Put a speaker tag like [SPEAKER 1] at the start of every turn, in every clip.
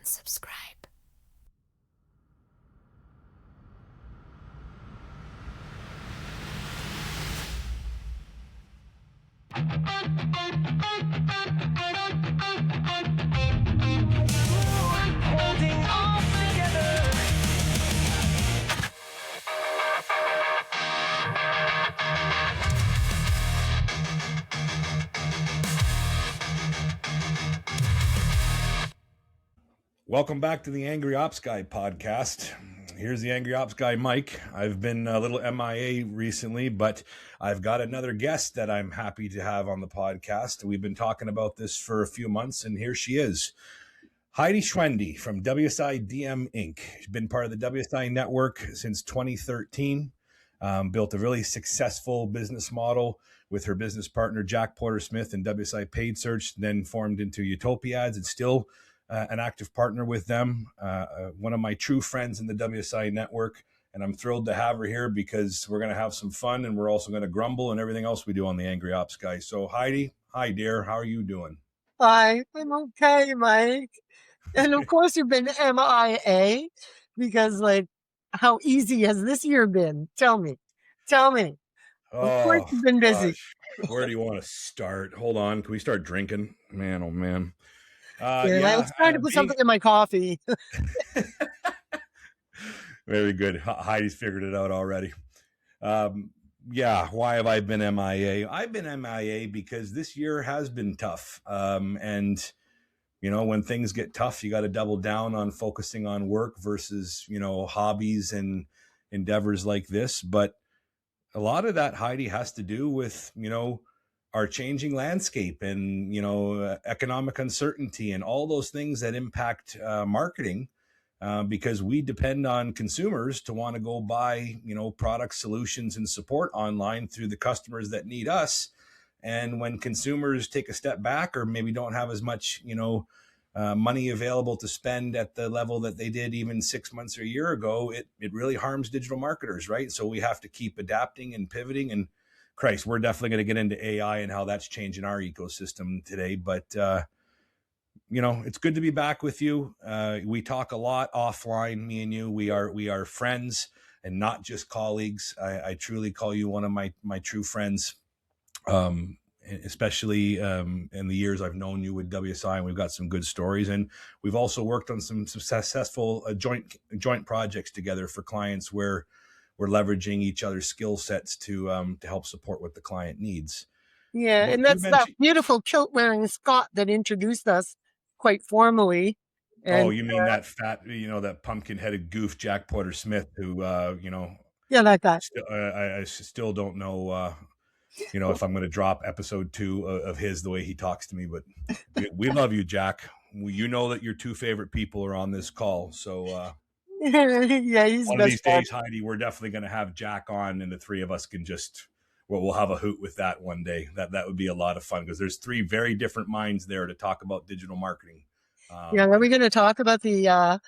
[SPEAKER 1] subscribe.
[SPEAKER 2] Holding on together.
[SPEAKER 3] Welcome back to the Angry Ops Guy podcast. Here's the Angry Ops Guy, Mike. I've been a little MIA recently, but I've got another guest that I'm happy to have on the podcast. We've been talking about this for a few months, and here she is. Heidi Schwende from WSI DM Inc. She's been part of the WSI network since 2013. Built a really successful business model with her business partner, Jack Porter Smith, and WSI Paid Search, then formed into Utopia Ads. It's still an active partner with them, one of my true friends in the WSI network. And I'm thrilled to have her here because we're going to have some fun and we're also going to grumble and everything else we do on the Angry Ops Guy. So Heidi, hi dear, how are you doing?
[SPEAKER 4] Hi, I'm okay, Mike. And of course you've been MIA because how easy has this year been? Tell me. Of course you've been busy.
[SPEAKER 3] Gosh. Where do you want to start? Hold on. Can we start drinking? Man, oh man.
[SPEAKER 4] I was trying to put something in my coffee.
[SPEAKER 3] Very good. Heidi's figured it out already. Why have I been MIA? I've been MIA because this year has been tough. And, you know, when things get tough, you got to double down on focusing on work versus, you know, hobbies and endeavors like this. But a lot of that, Heidi, has to do with, you know, our changing landscape and, you know, economic uncertainty and all those things that impact marketing. Because we depend on consumers to want to go buy, you know, products, solutions, and support online through the customers that need us. And when consumers take a step back or maybe don't have as much, you know, money available to spend at the level that they did even 6 months or a year ago, it really harms digital marketers, right? So we have to keep adapting and pivoting. And Christ, we're definitely going to get into AI and how that's changing our ecosystem today. But you know, it's good to be back with you. We talk a lot offline, me and you. We are friends and not just colleagues. I truly call you one of my true friends, especially in the years I've known you with WSI, and we've got some good stories. And we've also worked on some successful joint projects together for clients where we're leveraging each other's skill sets to help support what the client needs.
[SPEAKER 4] Yeah, and that's that beautiful kilt-wearing Scot that introduced us quite formally.
[SPEAKER 3] And, you mean that fat, you know, that pumpkin-headed goof, Jack Porter Smith, who, you know.
[SPEAKER 4] Yeah, like that.
[SPEAKER 3] I still don't know, you know, if I'm going to drop episode 2 of his, the way he talks to me. But we love you, Jack. You know that your 2 favorite people are on this call. So
[SPEAKER 4] yeah, he's
[SPEAKER 3] one of these days, Heidi, we're definitely going to have Jack on, and the 3 of us can just... we'll have a hoot with that one day. That would be a lot of fun because there's 3 very different minds there to talk about digital marketing.
[SPEAKER 4] Are we going to talk about the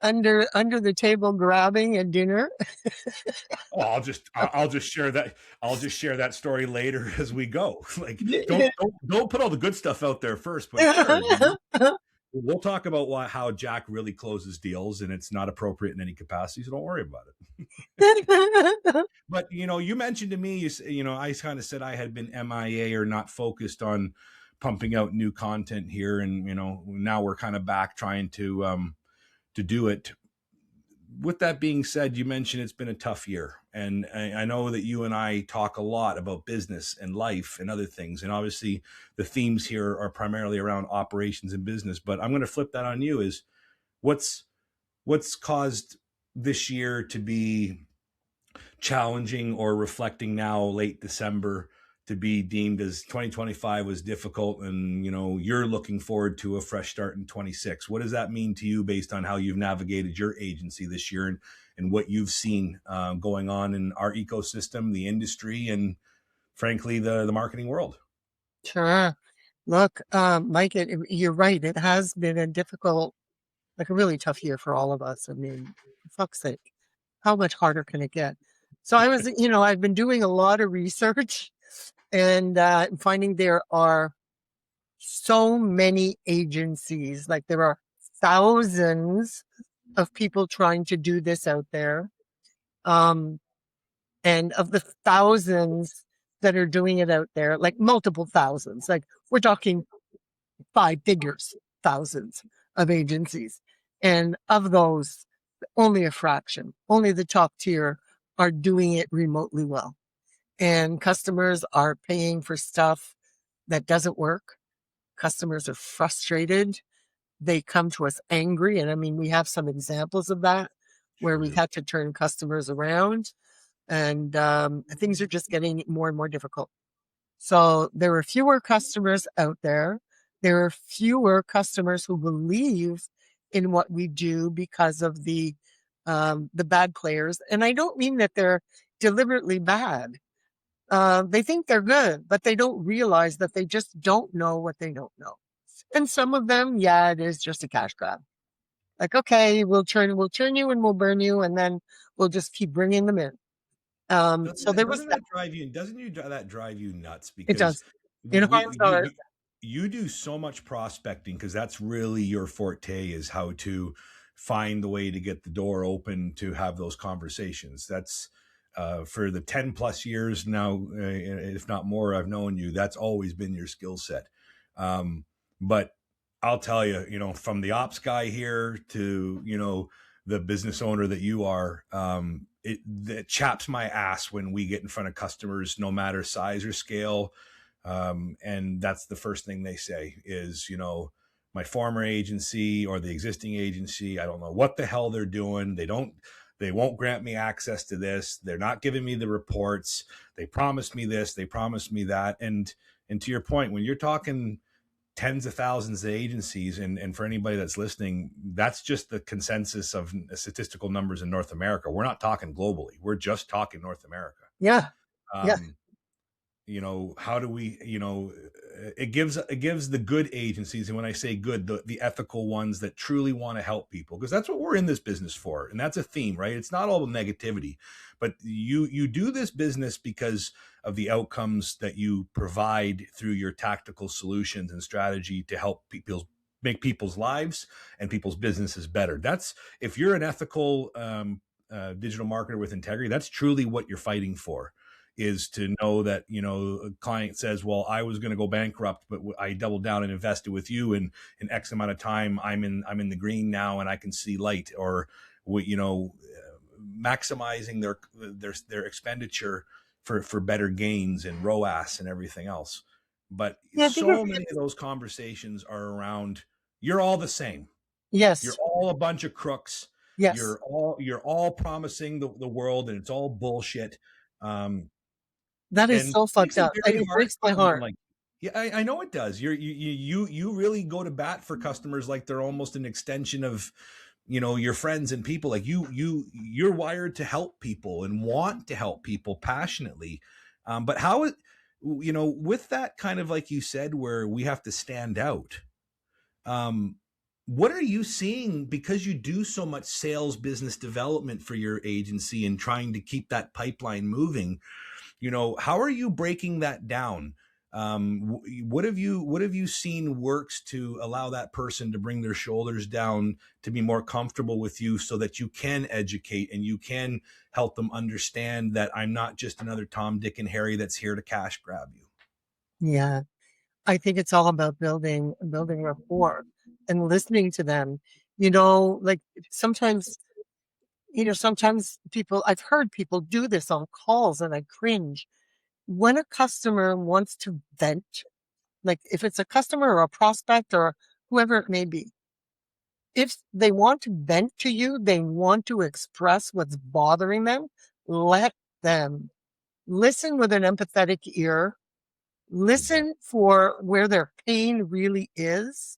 [SPEAKER 4] under the table grabbing at dinner?
[SPEAKER 3] I'll just share that. I'll just share that story later as we go. Like, don't put all the good stuff out there first, but sure, we'll talk about how Jack really closes deals, and it's not appropriate in any capacity, so don't worry about it. But, you know, you mentioned to me, you know, I kind of said I had been MIA or not focused on pumping out new content here. And, you know, now we're kind of back trying to do it. With that being said, you mentioned it's been a tough year. And I know that you and I talk a lot about business and life and other things. And obviously the themes here are primarily around operations and business. But I'm going to flip that on you is what's caused this year to be challenging or reflecting now late December to be deemed as 2025 was difficult and, you know, you're looking forward to a fresh start in 26. What does that mean to you based on how you've navigated your agency this year and what you've seen going on in our ecosystem, the industry, and frankly, the marketing world?
[SPEAKER 4] Sure. Look, Mike, you're right. It has been a difficult, like a really tough year for all of us. I mean, for fuck's sake, how much harder can it get? So I was, you know, I've been doing a lot of research and finding there are so many agencies, like there are thousands of people trying to do this out there. Um, and of the thousands that are doing it out there, like multiple thousands, like we're talking 5 figures, thousands of agencies. And of those, only a fraction, only the top tier are doing it remotely well. And customers are paying for stuff that doesn't work. Customers are frustrated. They come to us angry. And I mean, we have some examples of that where we
[SPEAKER 3] Sure.
[SPEAKER 4] had to turn customers around, and things are just getting more and more difficult. So there are fewer customers out there. There are fewer customers who believe in what we do because of the bad players. And I don't mean that they're deliberately bad. They think they're good, but they don't realize that they just don't know what they don't know. And some of them, yeah, it is just a cash grab. Like, okay, we'll turn you and we'll burn you, and then we'll just keep bringing them in. So there was
[SPEAKER 3] Doesn't
[SPEAKER 4] that.
[SPEAKER 3] that drive you? Doesn't you that drive you nuts?
[SPEAKER 4] It
[SPEAKER 3] Because
[SPEAKER 4] does. It harms
[SPEAKER 3] you,
[SPEAKER 4] ours.
[SPEAKER 3] you do so much prospecting because that's really your forte is how to find the way to get the door open to have those conversations. That's for the 10 plus years now, if not more, I've known you. That's always been your skill set. But I'll tell you, from the ops guy here to, the business owner that you are, it chaps my ass when we get in front of customers, no matter size or scale. And that's the first thing they say is, my former agency or the existing agency, I don't know what the hell they're doing. They won't grant me access to this. They're not giving me the reports. They promised me this, they promised me that. And to your point, when you're talking tens of thousands of agencies, and for anybody that's listening, that's just the consensus of statistical numbers in North America. We're not talking globally. We're just talking North America.
[SPEAKER 4] Yeah. Yeah.
[SPEAKER 3] Um, how do we, it gives the good agencies, and when I say good, the ethical ones that truly want to help people, because that's what we're in this business for. And that's a theme, right? It's not all negativity, but you do this business because of the outcomes that you provide through your tactical solutions and strategy to help people make people's lives and people's businesses better. That's, if you're an ethical digital marketer with integrity, that's truly what you're fighting for, is to know that, a client says, well, I was going to go bankrupt, but I doubled down and invested with you, and in X amount of time, I'm in the green now and I can see light. Or, maximizing their expenditure for better gains and ROAS and everything else. But
[SPEAKER 4] Yeah. I think
[SPEAKER 3] so many of those conversations are around, you're all the same. You're
[SPEAKER 4] yes.
[SPEAKER 3] all a bunch of crooks.
[SPEAKER 4] Yes.
[SPEAKER 3] You're all promising the world, and it's all bullshit.
[SPEAKER 4] That is
[SPEAKER 3] And
[SPEAKER 4] so
[SPEAKER 3] it makes
[SPEAKER 4] fucked
[SPEAKER 3] it
[SPEAKER 4] up. And
[SPEAKER 3] very
[SPEAKER 4] it
[SPEAKER 3] hard
[SPEAKER 4] breaks
[SPEAKER 3] for
[SPEAKER 4] my
[SPEAKER 3] someone
[SPEAKER 4] heart.
[SPEAKER 3] like, yeah, I know it does. You really go to bat for customers like they're almost an extension of, your friends and people. Like you're wired to help people and want to help people passionately. But how it, with that kind of, like you said, where we have to stand out. What are you seeing, because you do so much sales business development for your agency and trying to keep that pipeline moving? How are you breaking that down? What have you seen works to allow that person to bring their shoulders down, to be more comfortable with you, so that you can educate and you can help them understand that I'm not just another Tom, Dick, and Harry that's here to cash grab you?
[SPEAKER 4] Yeah. I think it's all about building rapport and listening to them. Like sometimes, sometimes I've heard people do this on calls and I cringe. When a customer wants to vent, like if it's a customer or a prospect or whoever it may be, if they want to vent to you, they want to express what's bothering them, let them listen with an empathetic ear, listen for where their pain really is.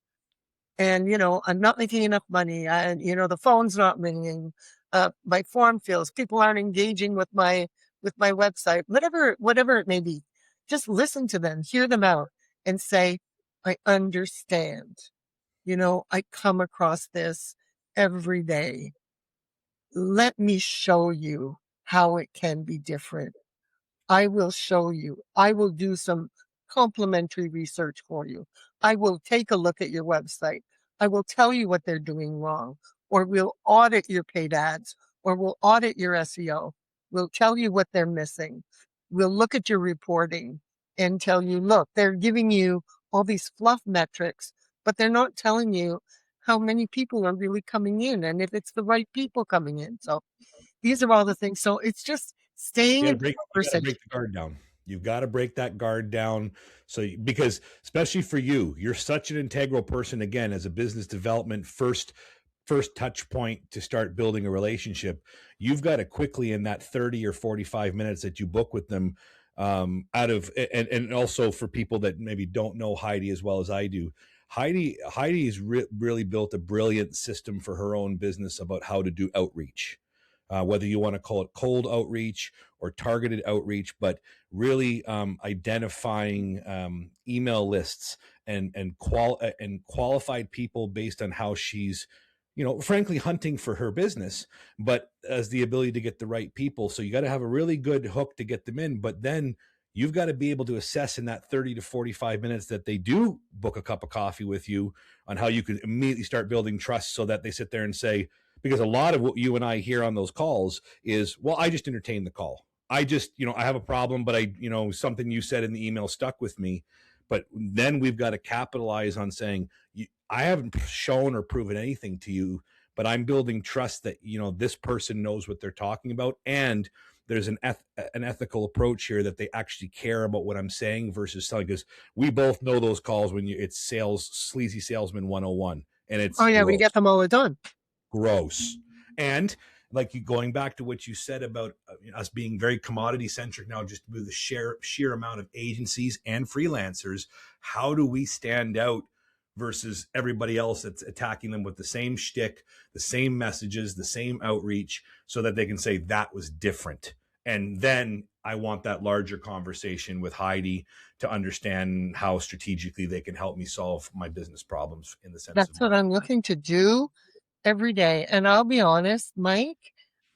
[SPEAKER 4] And, I'm not making enough money. And, the phone's not ringing. My form fills. People aren't engaging with my website, whatever it may be. Just listen to them, hear them out, and say, I understand. I come across this every day. Let me show you how it can be different. I will show you. I will do some complimentary research for you. I will take a look at your website. I will tell you what they're doing wrong, or we'll audit your paid ads, or we'll audit your SEO. We'll tell you what they're missing. We'll look at your reporting and tell you, look, they're giving you all these fluff metrics, but they're not telling you how many people are really coming in and if it's the right people coming in. So these are all the things. So it's just staying in
[SPEAKER 3] You got to
[SPEAKER 4] conversation.
[SPEAKER 3] break the guard down. You've got to break that guard down. So, because especially for you, you're such an integral person, again, as a business development first touch point to start building a relationship. You've got to quickly, in that 30 or 45 minutes that you book with them, and also for people that maybe don't know Heidi as well as I do, Heidi's really built a brilliant system for her own business about how to do outreach. Whether you want to call it cold outreach or targeted outreach, but really identifying email lists and qualified people based on how she's, frankly, hunting for her business, but as the ability to get the right people. So you got to have a really good hook to get them in, but then you've got to be able to assess in that 30 to 45 minutes that they do book a cup of coffee with you on how you can immediately start building trust, so that they sit there and say, because a lot of what you and I hear on those calls is, well, I just entertained the call. I just, I have a problem, but something you said in the email stuck with me. But then we've got to capitalize on saying, I haven't shown or proven anything to you, but I'm building trust that, this person knows what they're talking about. And there's an ethical approach here, that they actually care about what I'm saying versus selling. Because we both know those calls when it's sleazy salesman 101. And it's,
[SPEAKER 4] Oh yeah, we get them all the time.
[SPEAKER 3] Gross. And like, going back to what you said about us being very commodity centric now, just with the sheer amount of agencies and freelancers, how do we stand out versus everybody else that's attacking them with the same shtick, the same messages, the same outreach, so that they can say that was different? And then I want that larger conversation with Heidi to understand how strategically they can help me solve my business problems in the sense
[SPEAKER 4] That's
[SPEAKER 3] of
[SPEAKER 4] what I'm looking to do every day. And I'll be honest, Mike,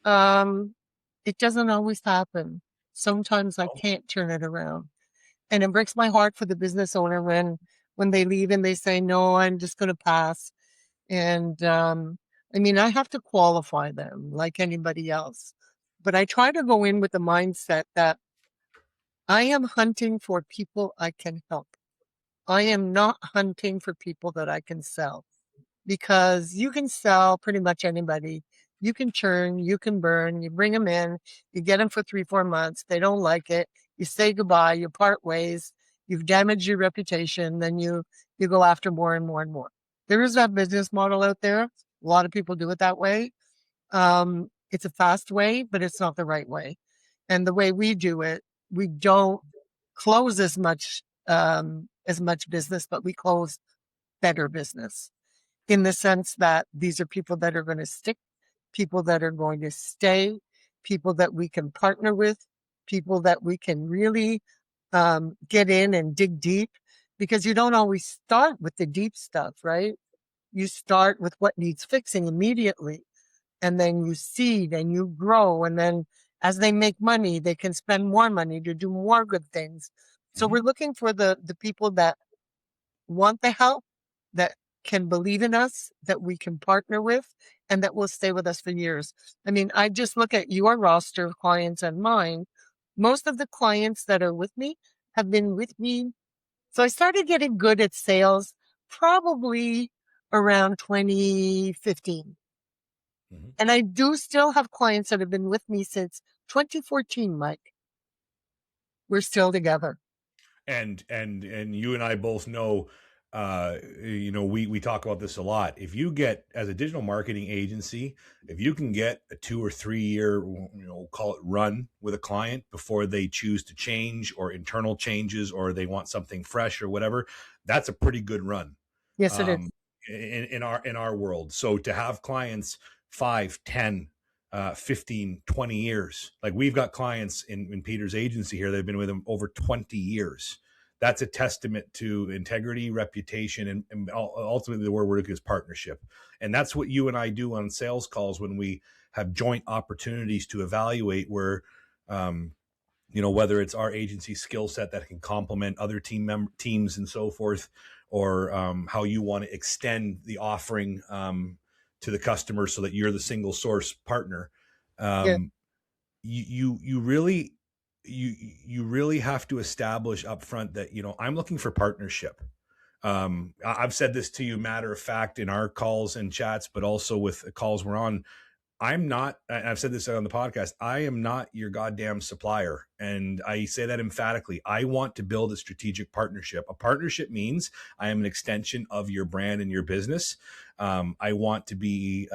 [SPEAKER 4] it doesn't always happen. Sometimes I can't turn it around. And it breaks my heart for the business owner when they leave and they say, no, I'm just going to pass. And I have to qualify them like anybody else. But I try to go in with the mindset that I am hunting for people I can help. I am not hunting for people that I can sell, because you can sell pretty much anybody. You can churn, you can burn, you bring them in, you get them for 3-4 months. They don't like it. You say goodbye, you part ways, you've damaged your reputation. Then you go after more and more and more. There is that business model out there. A lot of people do it that way. It's a fast way, but it's not the right way. And the way we do it, we don't close as much business, but we close better business, in the sense that these are people that are going to stick, people that are going to stay, people that we can partner with, people that we can really get in and dig deep, because you don't always start with the deep stuff, right? You start with what needs fixing immediately, and then you seed and you grow. And then as they make money, they can spend more money to do more good things. So we're looking for the people that want the help, that can believe in us, that we can partner with, and that will stay with us for years. I just look at your roster of clients and mine. Most of the clients that are with me have been with me. So I started getting good at sales probably around 2015. And I do still have clients that have been with me since 2014, Mike. We're still together.
[SPEAKER 3] And you and I both know, we talk about this a lot. If you get, as a digital marketing agency, if you can get a 2 or 3 year, call it run with a client before they choose to change, or internal changes, or they want something fresh or whatever, that's a pretty good run.
[SPEAKER 4] Yes, it is.
[SPEAKER 3] In our world. So to have clients 5, 10, 15, 20 years, like we've got clients in Peter's agency here, they've been with him over 20 years. That's a testament to integrity, reputation, and ultimately the word we're looking is partnership. And that's what you and I do on sales calls when we have joint opportunities to evaluate where, whether it's our agency skill set that can complement other teams and so forth, or how you want to extend the offering to the customer so that you're the single source partner.
[SPEAKER 4] Yeah.
[SPEAKER 3] Um, you really you really have to establish upfront that, I'm looking for partnership. I've said this to you matter of fact in our calls and chats, but also with calls we're on. I'm not, I've said this on the podcast, I am not your goddamn supplier. And I say that emphatically. I want to build a strategic partnership. A partnership means I am an extension of your brand and your business. I want to be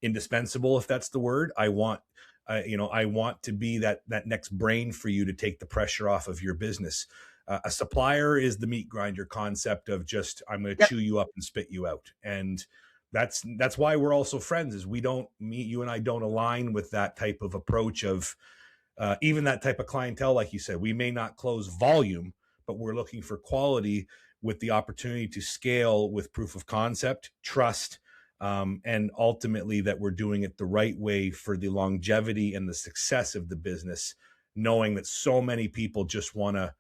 [SPEAKER 3] indispensable, if that's the word. I want to be that next brain for you to take the pressure off of your business. A supplier is the meat grinder concept of just, I'm going to
[SPEAKER 4] Yep.
[SPEAKER 3] chew you up and spit you out. And that's why we're also friends, is you and I don't align with that type of approach of even that type of clientele. Like you said, we may not close volume, but we're looking for quality with the opportunity to scale with proof of concept, trust, and ultimately that we're doing it the right way for the longevity and the success of the business, knowing that so many people just want to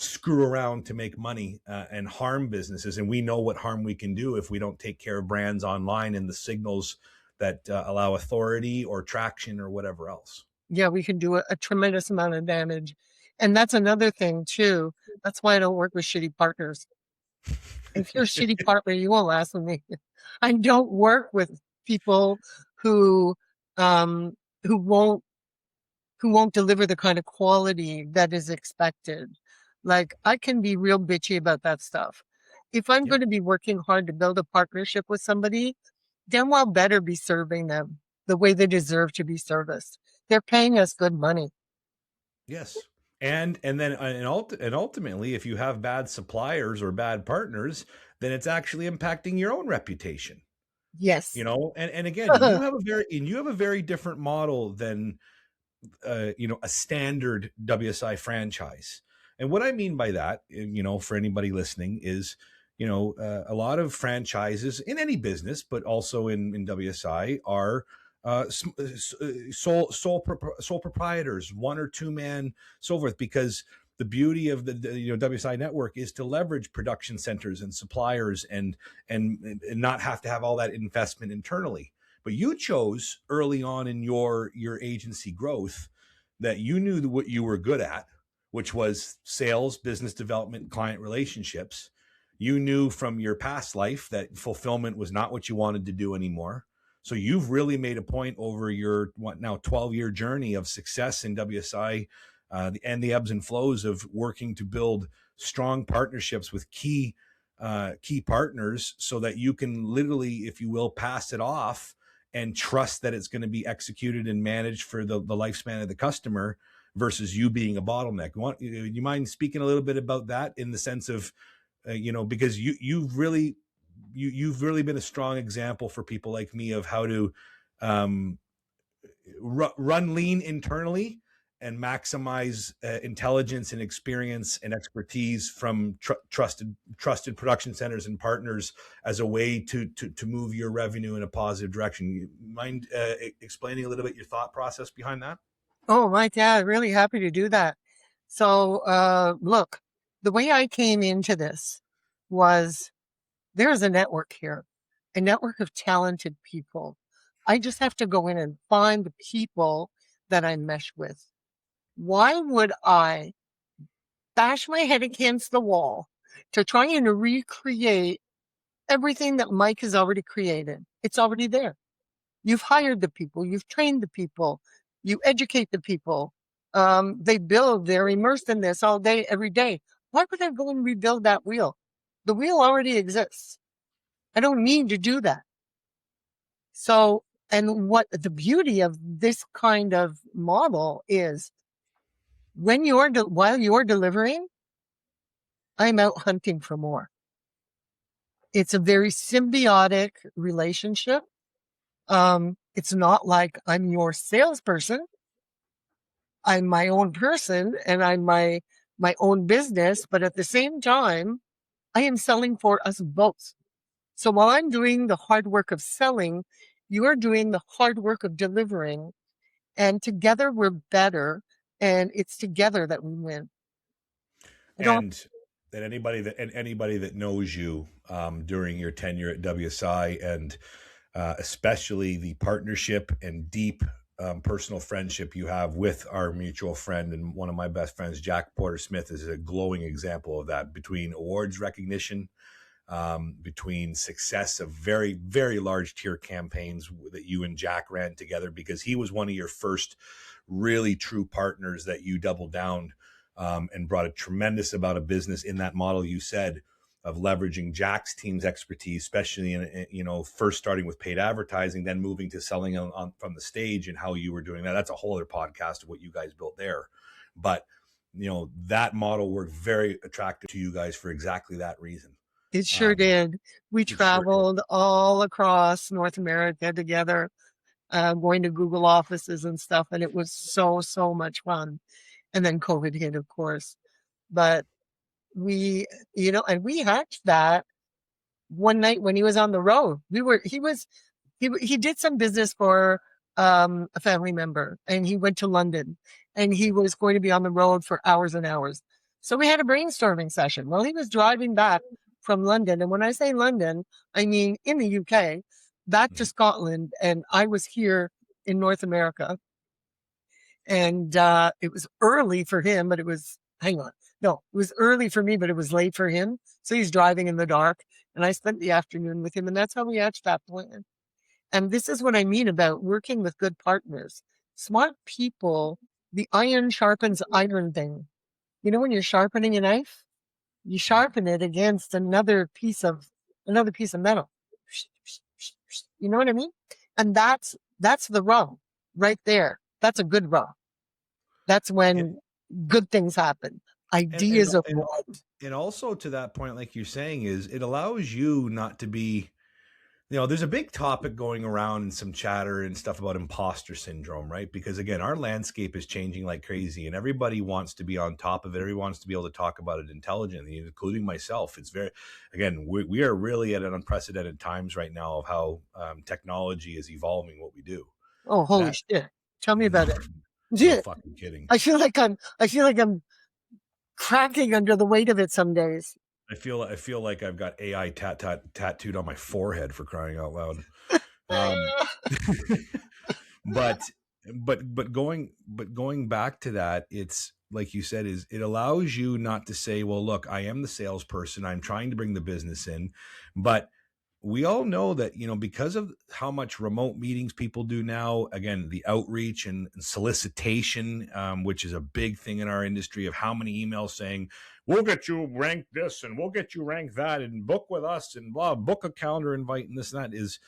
[SPEAKER 3] screw around to make money and harm businesses. And we know what harm we can do if we don't take care of brands online and the signals that allow authority or traction or whatever else.
[SPEAKER 4] Yeah, we can do a tremendous amount of damage. And that's another thing too. That's why I don't work with shitty partners. If you're a shitty partner, you won't last with me. I don't work with people who um who won't deliver the kind of quality that is expected. Like, I can be real bitchy about that stuff. If I'm
[SPEAKER 3] Yep.
[SPEAKER 4] going to be working hard to build a partnership with somebody, damn well better be serving them the way they deserve to be serviced. They're paying us good money.
[SPEAKER 3] Yes. And ultimately, if you have bad suppliers or bad partners, then it's actually impacting your own reputation.
[SPEAKER 4] Yes.
[SPEAKER 3] And again, you have a very different model than a standard WSI franchise. And what I mean by that, for anybody listening, is a lot of franchises in any business, but also in WSI, are sole proprietors, one or two man, so forth, because the beauty of the WSI network is to leverage production centers and suppliers and not have to have all that investment internally. But you chose early on in your agency growth that you knew what you were good at, which was sales, business development, client relationships. You knew from your past life that fulfillment was not what you wanted to do anymore. So you've really made a point over your 12-year journey of success in WSI, and the ebbs and flows of working to build strong partnerships with key partners, so that you can literally, if you will, pass it off and trust that it's going to be executed and managed for the lifespan of the customer, versus you being a bottleneck. You mind speaking a little bit about that, in the sense of, because you've really been a strong example for people like me of how to um, run lean internally and maximize intelligence and experience and expertise from trusted production centers and partners, as a way to move your revenue in a positive direction. You mind explaining a little bit your thought process behind that?
[SPEAKER 4] Oh, my dad, really happy to do that. So, look, the way I came into this was, there's a network here, a network of talented people. I just have to go in and find the people that I mesh with. Why would I bash my head against the wall to try and recreate everything that Mike has already created? It's already there. You've hired the people, you've trained the people, you educate the people. They build, they're immersed in this all day, every day. Why would I go and rebuild that wheel? The wheel already exists. I don't need to do that. So, and what the beauty of this kind of model is, while you're delivering, I'm out hunting for more. It's a very symbiotic relationship. It's not like I'm your salesperson. I'm my own person and I'm my own business, but at the same time, I am selling for us both. So while I'm doing the hard work of selling, you're doing the hard work of delivering, and together we're better, and it's together that we win. I don't.
[SPEAKER 3] And anybody that knows you during your tenure at WSI, and especially the partnership and deep personal friendship you have with our mutual friend and one of my best friends, Jack Porter Smith, is a glowing example of that. Between awards recognition, between success of very, very large tier campaigns that you and Jack ran together, because he was one of your first really true partners that you doubled down and brought a tremendous amount of business in that model you said of leveraging Jack's team's expertise, especially in, first starting with paid advertising, then moving to selling on from the stage, and how you were doing that. That's a whole other podcast of what you guys built there. But, that model worked very attractive to you guys for exactly that reason.
[SPEAKER 4] It sure did. We
[SPEAKER 3] It sure did.
[SPEAKER 4] traveled all across North America together, going to Google offices and stuff, and it was so, so much fun. And then COVID hit, of course. But we, and we hatched that one night when he was on the road. He did some business for a family member, and he went to London, and he was going to be on the road for hours and hours. So we had a brainstorming session. Well, he was driving back from London, and when I say London, I mean in the UK, back to Scotland, and I was here in North America. And it was early for him, but it was, hang on. No, it was early for me, but it was late for him. So he's driving in the dark. And I spent the afternoon with him. And that's how we hatched that plan. And this is what I mean about working with good partners. Smart people, the iron sharpens iron thing. When you're sharpening a knife, you sharpen it against another piece of metal. You know what I mean? And that's the rub right there. That's a good rub. That's when good things happen. Ideas of what?
[SPEAKER 3] And also to that point, like you're saying, is it allows you not to be, there's a big topic going around and some chatter and stuff about imposter syndrome, right? Because again, our landscape is changing like crazy, and everybody wants to be on top of it. Everybody wants to be able to talk about it intelligently, including myself. It's we are really at an unprecedented times right now of how technology is evolving what we do.
[SPEAKER 4] Oh, holy shit. Tell me about it.
[SPEAKER 3] No fucking kidding.
[SPEAKER 4] I feel like I'm cracking under the weight of it some days.
[SPEAKER 3] I feel like I've got AI tattooed on my forehead, for crying out loud. But going back to that, it's like you said, is it allows you not to say, well, look, I am the salesperson, I'm trying to bring the business in, but we all know that, because of how much remote meetings people do now, again, the outreach and solicitation, which is a big thing in our industry, of how many emails saying, we'll get you ranked this and we'll get you ranked that and book with us and blah, book a calendar invite and this and that, is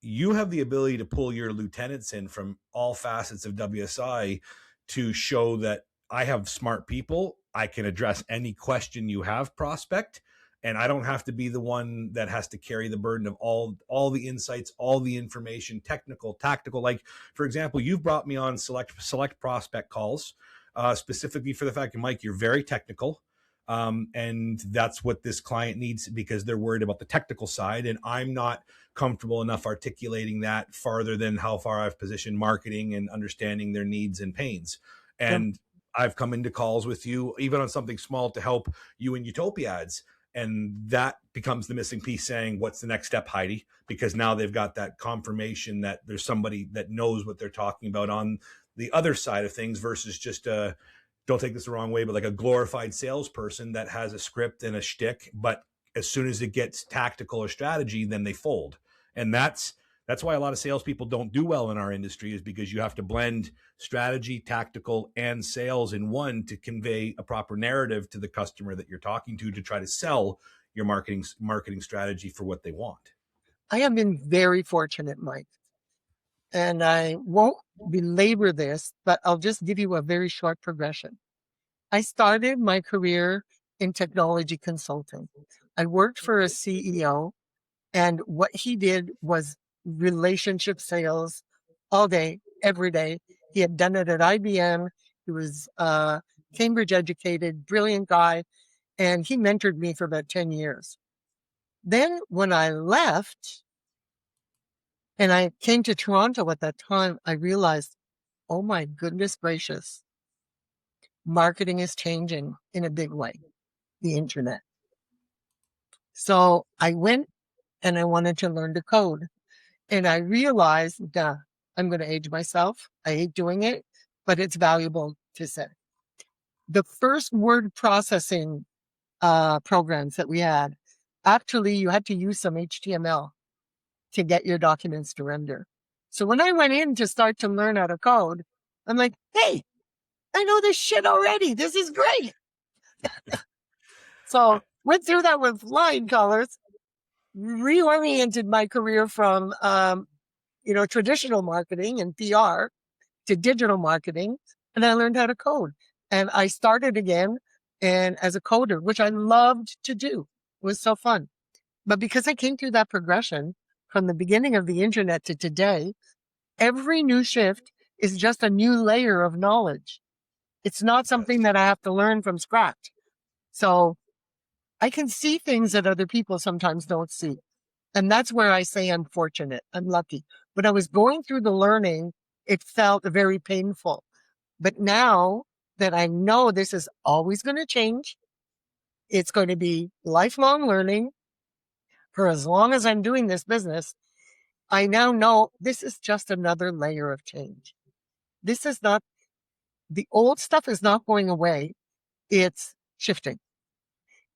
[SPEAKER 3] you have the ability to pull your lieutenants in from all facets of WSI to show that I have smart people. I can address any question you have, prospect. And I don't have to be the one that has to carry the burden of all the insights, all the information, technical, tactical. Like, for example, you've brought me on select prospect calls, specifically for the fact that, Mike, you're very technical. And that's what this client needs, because they're worried about the technical side. And I'm not comfortable enough articulating that farther than how far I've positioned marketing and understanding their needs and pains. And I've come into calls with you, even on something small, to help you in Utopia ads. And that becomes the missing piece, saying, what's the next step, Heidi? Because now they've got that confirmation that there's somebody that knows what they're talking about on the other side of things, versus just don't take this the wrong way, but like a glorified salesperson that has a script and a shtick, but as soon as it gets tactical or strategy, then they fold. And that's why a lot of salespeople don't do well in our industry, is because you have to blend strategy, tactical, and sales in one to convey a proper narrative to the customer that you're talking to try to sell your marketing strategy for what they want.
[SPEAKER 4] I have been very fortunate, Mike. And I won't belabor this, but I'll just give you a very short progression. I started my career in technology consulting. I worked for a CEO, and what he did was relationship sales all day, every day. He had done it at IBM. He was Cambridge educated, brilliant guy, and he mentored me for about 10 years. Then when I left and I came to Toronto at that time, I realized, oh my goodness gracious, marketing is changing in a big way. the internet. So I went and I wanted to learn to code. And I realized, I'm going to age myself. I hate doing it, but it's valuable to say. The first word processing programs that we had, actually, you had to use some HTML to get your documents to render. So when I went in to start to learn how to code, I'm like, hey, I know this shit already. This is great. So went through that with flying colors, reoriented my career from traditional marketing and PR to digital marketing, and I learned how to code. And I started again and as a coder, which I loved to do. It was so fun. But because I came through that progression from the beginning of the internet to today, every new shift is just a new layer of knowledge. It's not something
[SPEAKER 3] Yes.
[SPEAKER 4] that I have to learn from scratch. So I can see things that other people sometimes don't see. And that's where I say I'm fortunate. I'm lucky. When I was going through the learning, it felt very painful. But now that I know this is always going to change, it's going to be lifelong learning for as long as I'm doing this business. I now know this is just another layer of change. This is not, the old stuff is not going away. It's shifting.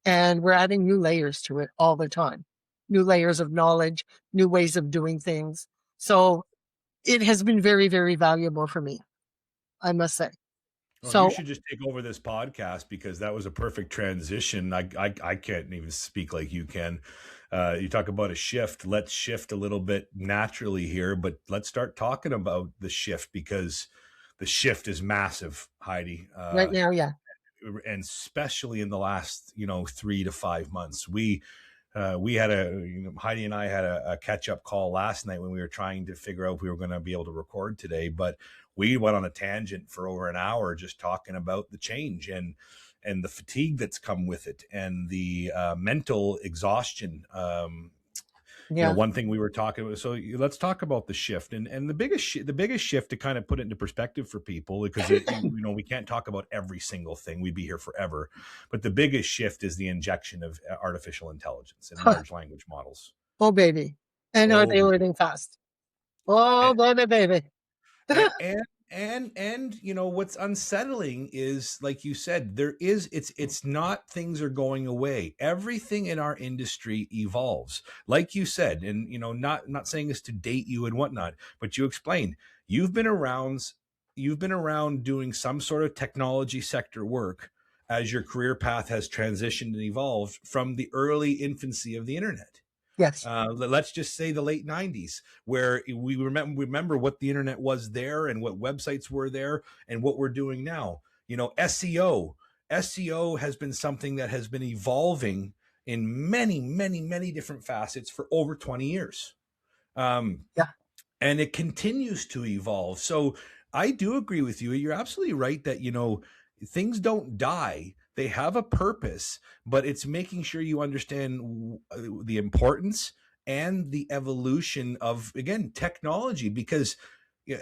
[SPEAKER 4] And we're adding new layers to it all the time. New layers of knowledge, new ways of doing things. So it has been very, very valuable for me, I must say.
[SPEAKER 3] Well, you
[SPEAKER 4] So,
[SPEAKER 3] should just take over this podcast because that was a perfect transition. I can't even speak like you can. You talk about a shift. Let's shift a little bit naturally here, but let's start talking about the shift because the shift is massive, Heidi.
[SPEAKER 4] right now, yeah.
[SPEAKER 3] And especially in the last 3 to 5 months. We had Heidi and I had a catch up call last night when we were trying to figure out if we were going to be able to record today, but we went on a tangent for over an hour just talking about the change and the fatigue that's come with it and the mental exhaustion.
[SPEAKER 4] Yeah.
[SPEAKER 3] One thing we were talking about. So let's talk about the shift and the biggest shift to kind of put it into perspective for people, because we can't talk about every single thing. We'd be here forever. But the biggest shift is the injection of artificial intelligence and large language models.
[SPEAKER 4] Oh, baby. And are
[SPEAKER 3] Oh,
[SPEAKER 4] they learning fast? Oh,
[SPEAKER 3] and,
[SPEAKER 4] baby, baby.
[SPEAKER 3] and what's unsettling is, like you said, it's not, things are going away. Everything in our industry evolves, like you said. And not saying this to date you and whatnot, but you explained you've been around doing some sort of technology sector work as your career path has transitioned and evolved from the early infancy of the internet.
[SPEAKER 4] Yes.
[SPEAKER 3] Let's just say the late 90s, where we remember what the internet was there and what websites were there and what we're doing now. SEO has been something that has been evolving in many, many, many different facets for over 20 years.
[SPEAKER 4] Yeah.
[SPEAKER 3] And it continues to evolve. So I do agree with you. You're absolutely right that, things don't die. They have a purpose, but it's making sure you understand the importance and the evolution of, again, technology, because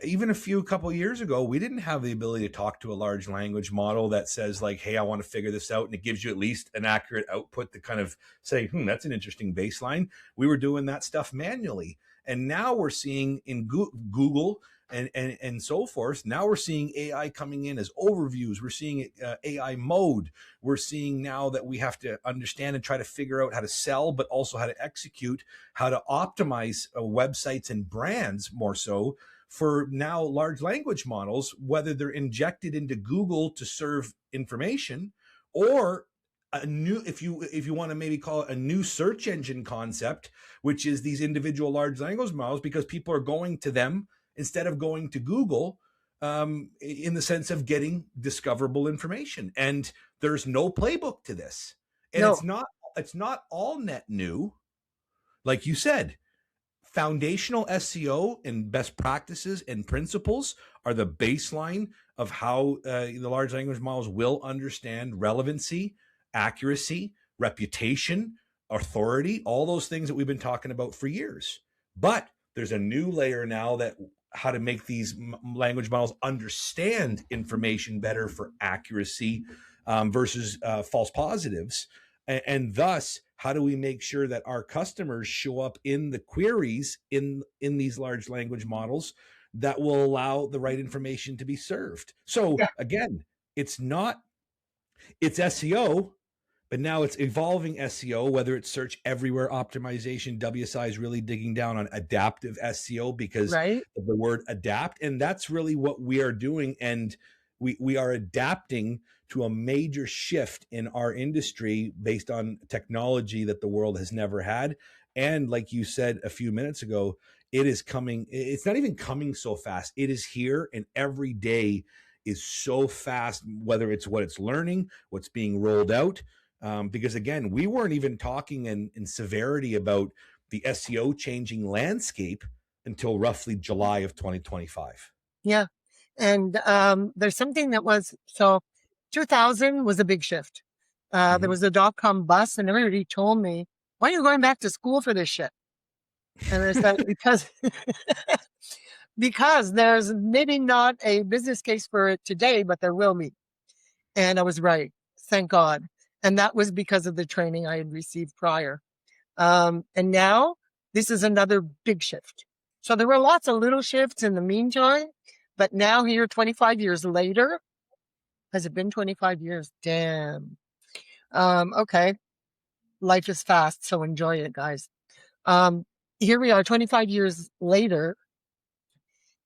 [SPEAKER 3] even a couple of years ago, we didn't have the ability to talk to a large language model that says like, hey, I want to figure this out. And it gives you at least an accurate output to kind of say, that's an interesting baseline. We were doing that stuff manually. And now we're seeing in Google and so forth. Now we're seeing AI coming in as overviews. We're seeing AI mode. We're seeing now that we have to understand and try to figure out how to sell, but also how to execute, how to optimize websites and brands more so for now large language models, whether they're injected into Google to serve information or a new, if you want to maybe call it a new search engine concept, which is these individual large language models, because people are going to them instead of going to Google, in the sense of getting discoverable information. And there's no playbook to this. And
[SPEAKER 4] No.
[SPEAKER 3] it's not all net new. Like you said, foundational SEO and best practices and principles are the baseline of how the large language models will understand relevancy, accuracy, reputation, authority, all those things that we've been talking about for years. But there's a new layer now, that how to make these language models understand information better for accuracy, versus false positives, and thus how do we make sure that our customers show up in the queries in these large language models that will allow the right information to be served? So
[SPEAKER 4] Yeah.
[SPEAKER 3] again, it's not, it's SEO, but now it's evolving SEO, whether it's search everywhere optimization. WSI is really digging down on adaptive SEO because
[SPEAKER 4] Right.
[SPEAKER 3] of the word adapt. And that's really what we are doing. And we are adapting to a major shift in our industry based on technology that the world has never had. And like you said a few minutes ago, it is coming. It's not even coming so fast. It is here, and every day is so fast, whether it's what it's learning, what's being rolled out. Because again, we weren't even talking in severity about the SEO changing landscape until roughly July of 2025.
[SPEAKER 4] Yeah. And there's something that was, so 2000 was a big shift. There was a dot-com bust, and everybody told me, why are you going back to school for this shit? And I said, because there's maybe not a business case for it today, but there will be. And I was right. Thank God. And that was because of the training I had received prior. And now this is another big shift. So there were lots of little shifts in the meantime, but now here 25 years later, has it been 25 years? Damn. Okay. Life is fast, so enjoy it, guys. Here we are 25 years later,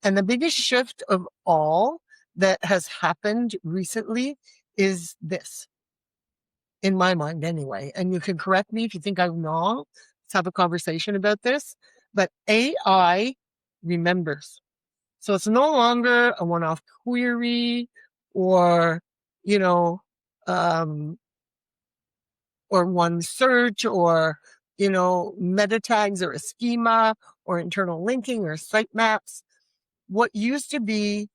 [SPEAKER 4] and the biggest shift of all that has happened recently is this, in my mind anyway. And you can correct me if you think I'm wrong. Let's have a conversation about this. But AI remembers. So it's no longer a one-off query or, you know, or one search or, meta tags or a schema or internal linking or sitemaps. What used to be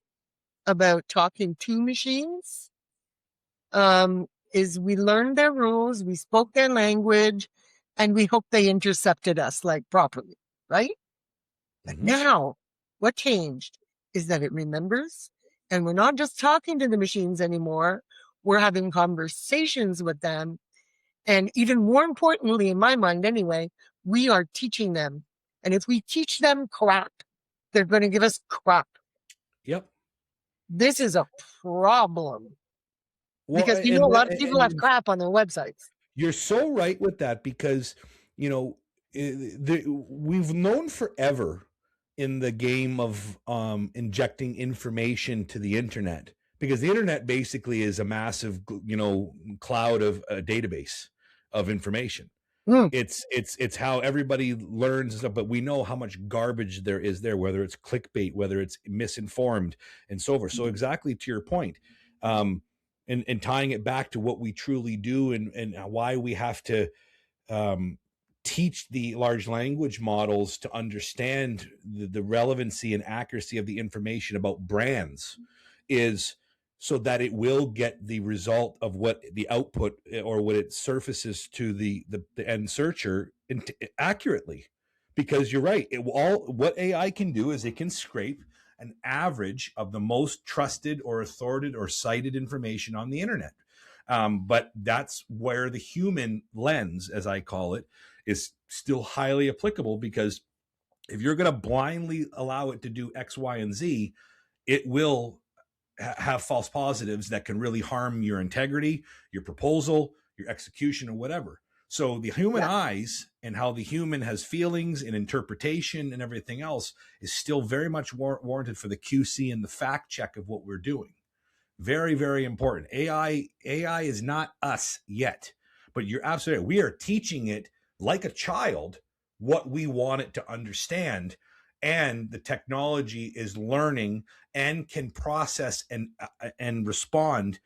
[SPEAKER 4] about talking to machines is we learned their rules, we spoke their language, and we hoped they intercepted us like properly, right? But now what changed is that it remembers, and we're not just talking to the machines anymore. We're having conversations with them. And even more importantly, in my mind anyway, we are teaching them. And if we teach them crap, they're going to give us crap.
[SPEAKER 3] Yep.
[SPEAKER 4] This is a problem.
[SPEAKER 3] Well,
[SPEAKER 4] Because a lot of people have crap on their websites.
[SPEAKER 3] You're so right with that, because we've known forever in the game of injecting information to the internet, because the internet basically is a massive cloud of a database of information. It's how everybody learns stuff, but we know how much garbage there is there, whether it's clickbait, whether it's misinformed, and so forth. So exactly to your point, and tying it back to what we truly do, and why we have to teach the large language models to understand the relevancy and accuracy of the information about brands, is so that it will get the result of what the output or what it surfaces to the end searcher accurately. Because you're right, what AI can do is it can scrape an average of the most trusted or authoritative or cited information on the internet. But that's where the human lens, as I call it, is still highly applicable, because if you're going to blindly allow it to do X, Y, and Z, it will have false positives that can really harm your integrity, your proposal, your execution, or whatever. So the human eyes and how the human has feelings and interpretation and everything else is still very much warranted for the QC and the fact check of what we're doing. Very, very important. AI is not us yet, but you're absolutely right. We are teaching it like a child what we want it to understand, and the technology is learning and can process and respond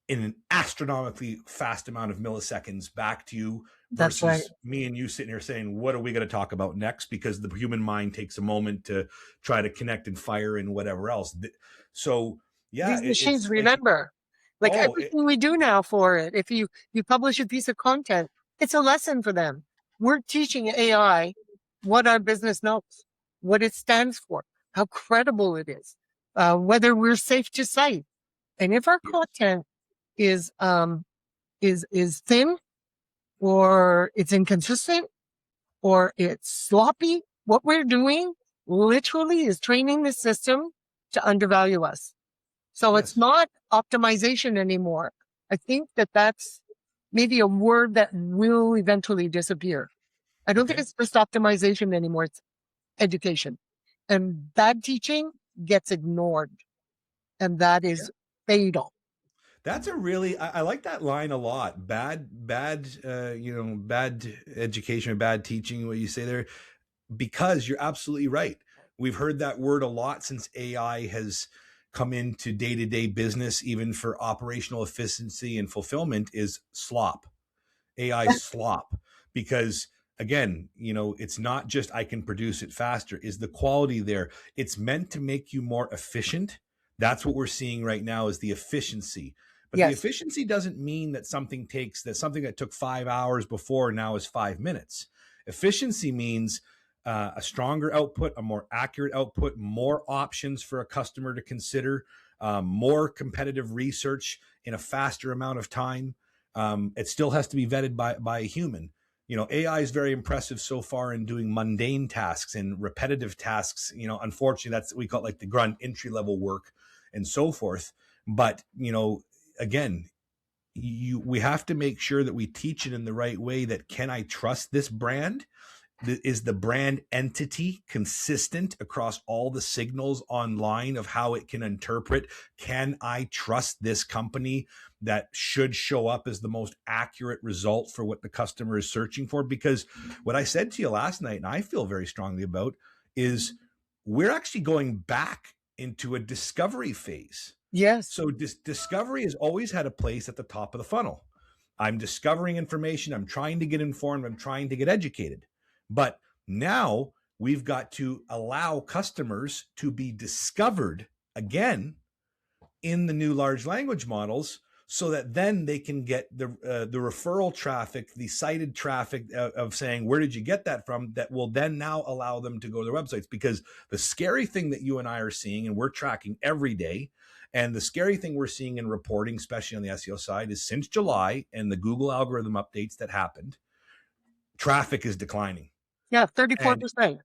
[SPEAKER 3] in an astronomically fast amount of milliseconds back to you, versus me and you sitting here saying, what are we going to talk about next? Because the human mind takes a moment to try to connect and fire and whatever else. So yeah,
[SPEAKER 4] these machines remember everything we do now for it. If you publish a piece of content, it's a lesson for them. We're teaching AI what our business knows, what it stands for, how credible it is, whether we're safe to cite. And if our content is thin, or it's inconsistent, or it's sloppy. What we're doing literally is training the system to undervalue us. So it's
[SPEAKER 3] Yes.
[SPEAKER 4] not optimization anymore. I think that that's maybe a word that will eventually disappear. I don't think
[SPEAKER 3] Okay.
[SPEAKER 4] it's just optimization anymore. It's education. And bad teaching gets ignored. And that
[SPEAKER 3] Yeah.
[SPEAKER 4] is fatal.
[SPEAKER 3] That's a really, I like that line a lot. Bad, bad education, bad teaching, what you say there, because you're absolutely right. We've heard that word a lot since AI has come into day-to-day business, even for operational efficiency and fulfillment, is slop. AI slop. Because again, it's not just I can produce it faster. Is the quality there? It's meant to make you more efficient. That's what we're seeing right now, is the efficiency. But the
[SPEAKER 4] Yes.
[SPEAKER 3] efficiency doesn't mean that something that took 5 hours before now is 5 minutes. Efficiency means a stronger output, a more accurate output, more options for a customer to consider, more competitive research in a faster amount of time. It still has to be vetted by a human. AI is very impressive so far in doing mundane tasks and repetitive tasks. Unfortunately, that's we call it, like the grunt entry level work and so forth. But again, we have to make sure that we teach it in the right way. That, can I trust this brand? Is the brand entity consistent across all the signals online of how it can interpret? Can I trust this company that should show up as the most accurate result for what the customer is searching for? Because what I said to you last night, and I feel very strongly about, is we're actually going back into a discovery phase.
[SPEAKER 4] Yes.
[SPEAKER 3] So discovery has always had a place at the top of the funnel. I'm discovering information. I'm trying to get informed. I'm trying to get educated. But now we've got to allow customers to be discovered again in the new large language models, so that then they can get the referral traffic, the cited traffic of saying, where did you get that from? That will then now allow them to go to their websites. Because the scary thing that you and I are seeing, and we're tracking every day, and the scary thing we're seeing in reporting, especially on the SEO side, is since July and the Google algorithm updates that happened, traffic is declining.
[SPEAKER 4] Yeah,
[SPEAKER 3] And
[SPEAKER 4] 34%.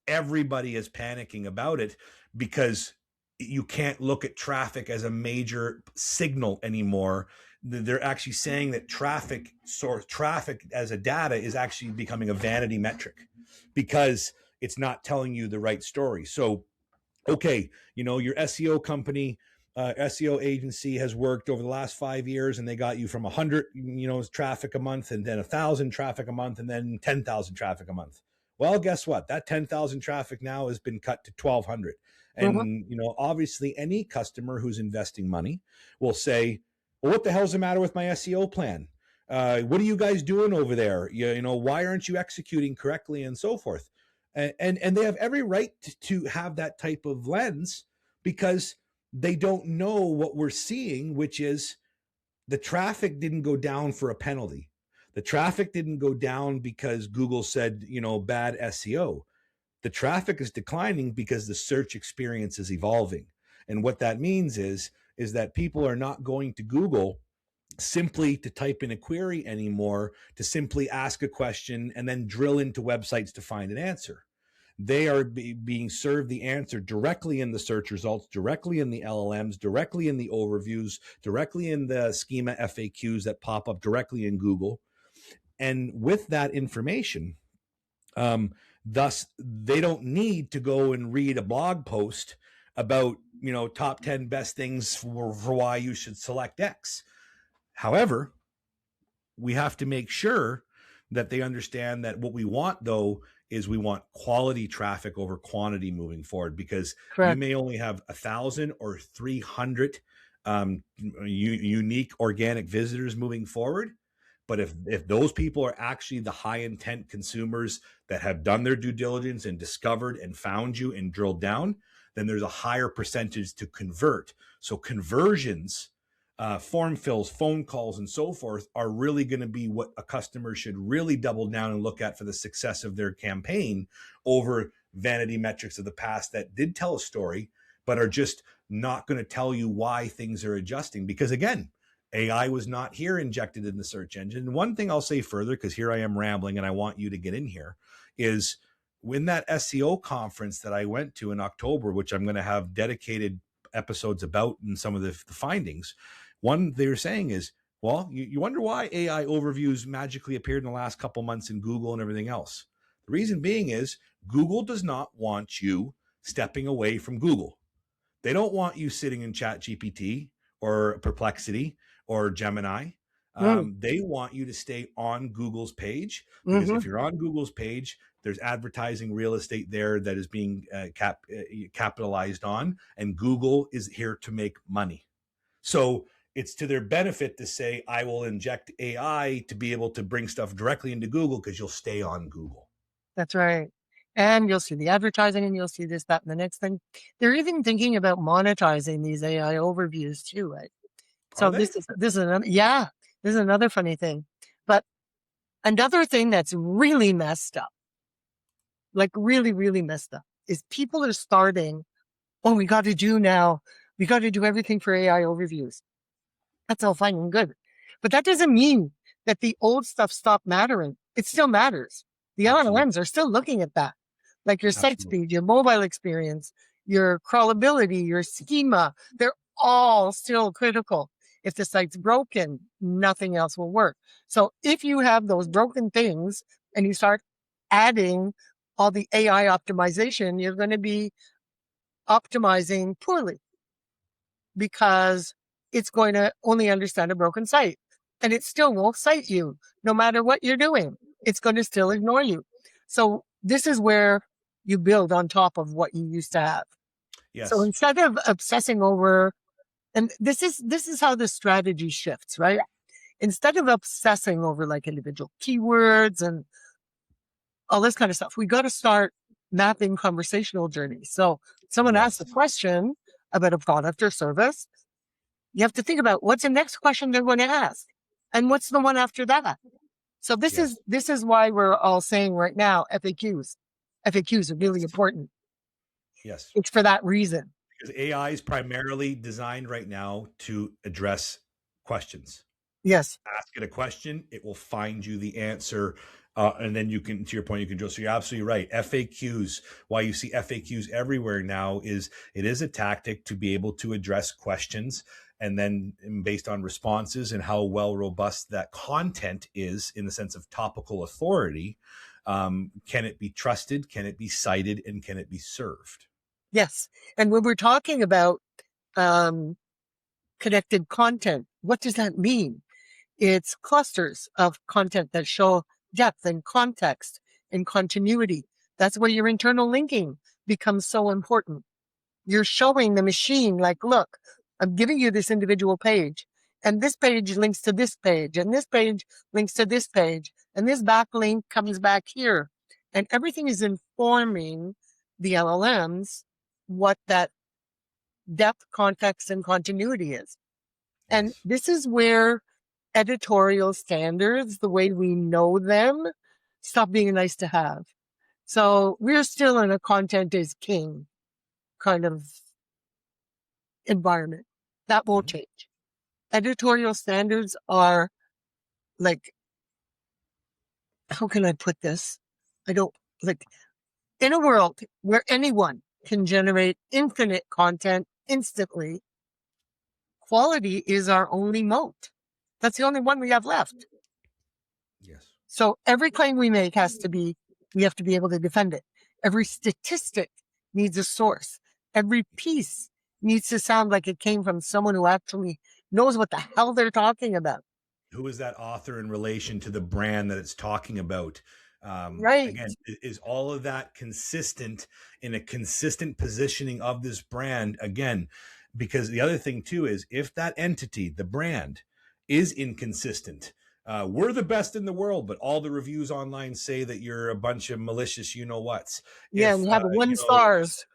[SPEAKER 3] everybody is panicking about it, because you can't look at traffic as a major signal anymore. They're actually saying that traffic as a data is actually becoming a vanity metric, because it's not telling you the right story. So, okay, your SEO company, SEO agency has worked over the last 5 years, and they got you from 100, traffic a month, and then 1,000 traffic a month, and then 10,000 traffic a month. Well, guess what? That 10,000 traffic now has been cut to 1,200.
[SPEAKER 4] Mhm.
[SPEAKER 3] And, obviously any customer who's investing money will say, well, what the hell's the matter with my SEO plan? What are you guys doing over there? Why aren't you executing correctly, and so forth? And they have every right to have that type of lens, because they don't know what we're seeing, which is the traffic didn't go down for a penalty. The traffic didn't go down because Google said, bad SEO. The traffic is declining because the search experience is evolving. And what that means is that people are not going to Google simply to type in a query anymore, to simply ask a question and then drill into websites to find an answer. They are being served the answer directly in the search results, directly in the LLMs, directly in the overviews, directly in the schema FAQs that pop up directly in Google. And with that information, thus they don't need to go and read a blog post about top 10 best things for why you should select X. However, we have to make sure that they understand that what we want, though, is we want quality traffic over quantity moving forward, because you
[SPEAKER 4] Correct.
[SPEAKER 3] may only have 1,000 or 300 unique organic visitors moving forward. But if those people are actually the high intent consumers that have done their due diligence and discovered and found you and drilled down, then there's a higher percentage to convert. So conversions, form fills, phone calls, and so forth are really going to be what a customer should really double down and look at for the success of their campaign, over vanity metrics of the past that did tell a story, but are just not going to tell you why things are adjusting. Because again, AI was not here injected in the search engine. And one thing I'll say further, because here I am rambling and I want you to get in here, is when that SEO conference that I went to in October, which I'm going to have dedicated episodes about and some of the findings, one they were saying is, well, you wonder why AI overviews magically appeared in the last couple months in Google and everything else. The reason being is Google does not want you stepping away from Google. They don't want you sitting in Chat GPT or Perplexity or Gemini. They want you to stay on Google's page, because if you're on Google's page, there's advertising real estate there that is being capitalized on, and Google is here to make money. So it's to their benefit to say, I will inject AI to be able to bring stuff directly into Google because you'll stay on Google.
[SPEAKER 4] That's right. And you'll see the advertising and you'll see this, that, and the next thing. They're even thinking about monetizing these AI overviews too, right? So this is another funny thing. But another thing that's really messed up, like really, really messed up, is people are starting, we got to do everything for AI overviews. That's all fine and good. But that doesn't mean that the old stuff stopped mattering. It still matters. The LLMs are still looking at that. Like your site speed, your mobile experience, your crawlability, your schema, they're all still critical. If the site's broken, nothing else will work. So if you have those broken things and you start adding all the AI optimization, you're going to be optimizing poorly, because it's going to only understand a broken site, and it still won't cite you no matter what you're doing. It's going to still ignore you. So this is where you build on top of what you used to have.
[SPEAKER 3] Yes.
[SPEAKER 4] So instead of obsessing over, and this is how the strategy shifts, right? Instead of obsessing over like individual keywords and all this kind of stuff, we got to start mapping conversational journeys. So someone asks a question about a product or service, you have to think about what's the next question they're going to ask and what's the one after that. So this is why we're all saying right now, FAQs are really important.
[SPEAKER 3] Yes.
[SPEAKER 4] It's for that reason.
[SPEAKER 3] Because AI is primarily designed right now to address questions.
[SPEAKER 4] Yes.
[SPEAKER 3] Ask it a question, it will find you the answer. And then you can, to your point, you can go. So you're absolutely right. FAQs, why you see FAQs everywhere now, is it is a tactic to be able to address questions. And then based on responses and how well robust that content is in the sense of topical authority, can it be trusted? Can it be cited? And can it be served?
[SPEAKER 4] Yes. And when we're talking about connected content, what does that mean? It's clusters of content that show depth and context and continuity. That's where your internal linking becomes so important. You're showing the machine, like, look, I'm giving you this individual page, and this page links to this page, and this page links to this page, and this backlink comes back here. And everything is informing the LLMs what that depth, context, and continuity is. And this is where editorial standards, the way we know them, stop being nice to have. So we're still in a content is king kind of environment. That won't change. Editorial standards are like, how can I put this? I don't like, in a world where anyone can generate infinite content instantly, quality is our only moat. That's the only one we have left.
[SPEAKER 3] Yes.
[SPEAKER 4] So every claim we make we have to be able to defend it. Every statistic needs a source. Every piece needs to sound like it came from someone who actually knows what the hell they're talking about.
[SPEAKER 3] Who is that author in relation to the brand that it's talking about?
[SPEAKER 4] Right.
[SPEAKER 3] Again, is all of that consistent in a consistent positioning of this brand? Again, because the other thing too is if that entity, the brand, is inconsistent, we're the best in the world, but all the reviews online say that you're a bunch of malicious, you know what's.
[SPEAKER 4] Yeah, and you have 1 stars.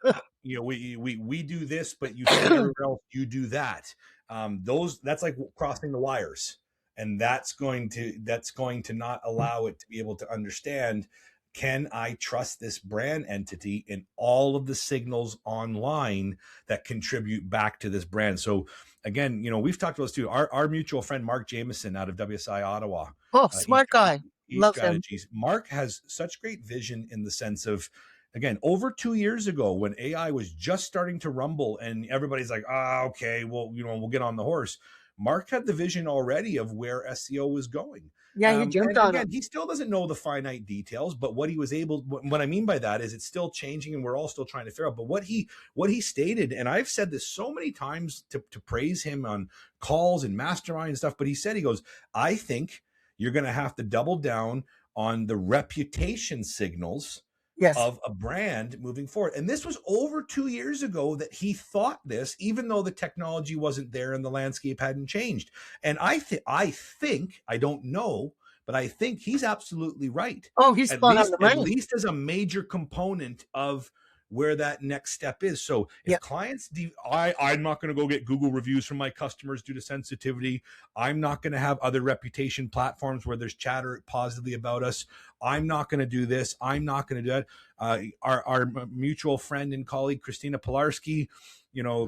[SPEAKER 3] We do this, but you say everywhere else you do that. That's like crossing the wires. And that's going to not allow it to be able to understand can I trust this brand entity in all of the signals online that contribute back to this brand? So again, we've talked about this too. Our mutual friend Mark Jameson out of WSI Ottawa,
[SPEAKER 4] Oh, smart guy. Love him.
[SPEAKER 3] strategies. Mark has such great vision in the sense of, again, over 2 years ago when AI was just starting to rumble and everybody's like, okay, well, we'll get on the horse. Mark had the vision already of where SEO was going.
[SPEAKER 4] Yeah, he jumped
[SPEAKER 3] And
[SPEAKER 4] on
[SPEAKER 3] again,
[SPEAKER 4] him.
[SPEAKER 3] he still doesn't know the finite details, but what he was able, what I mean by that is it's still changing and we're all still trying to figure out. But what he stated, and I've said this so many times to praise him on calls and mastermind and stuff, but he goes, I think you're going to have to double down on the reputation signals
[SPEAKER 4] Yes.
[SPEAKER 3] of a brand moving forward. And this was over 2 years ago that he thought this, even though the technology wasn't there and the landscape hadn't changed. And I think, I don't know, but I think he's absolutely right.
[SPEAKER 4] Oh, he's spot on the
[SPEAKER 3] At
[SPEAKER 4] money.
[SPEAKER 3] least as a major component of where that next step is. So if
[SPEAKER 4] Yep.
[SPEAKER 3] clients, I'm not going to go get Google reviews from my customers due to sensitivity. I'm not going to have other reputation platforms where there's chatter positively about us. I'm not going to do this. I'm not going to do that. Our mutual friend and colleague, Christina Pilarski,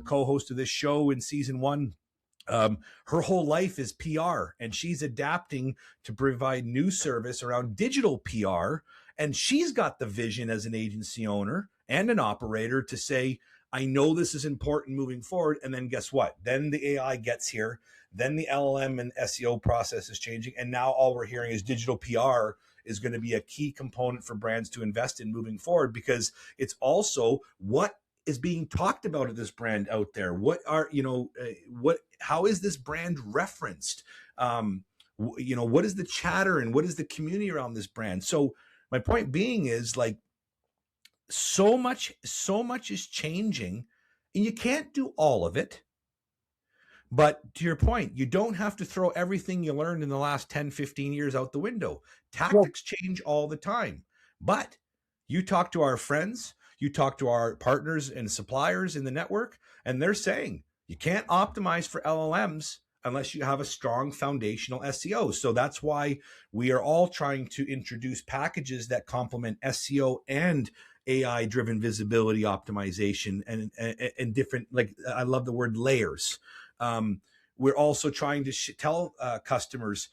[SPEAKER 3] co-host of this show in season 1, her whole life is PR and she's adapting to provide new service around digital PR. And she's got the vision as an agency owner and an operator to say, I know this is important moving forward. And then guess what? Then the AI gets here. Then the LLM and SEO process is changing. And now all we're hearing is digital PR is going to be a key component for brands to invest in moving forward, because it's also what is being talked about of this brand out there. What are, how is this brand referenced? What is the chatter and what is the community around this brand? So my point being is, like, so much is changing and you can't do all of it. But to your point, you don't have to throw everything you learned in the last 10, 15 years out the window. Tactics change all the time. But you talk to our friends, you talk to our partners and suppliers in the network, and they're saying you can't optimize for LLMs unless you have a strong foundational SEO. So that's why we are all trying to introduce packages that complement SEO and AI-driven visibility optimization and different, like, I love the word layers. We're also trying to tell customers,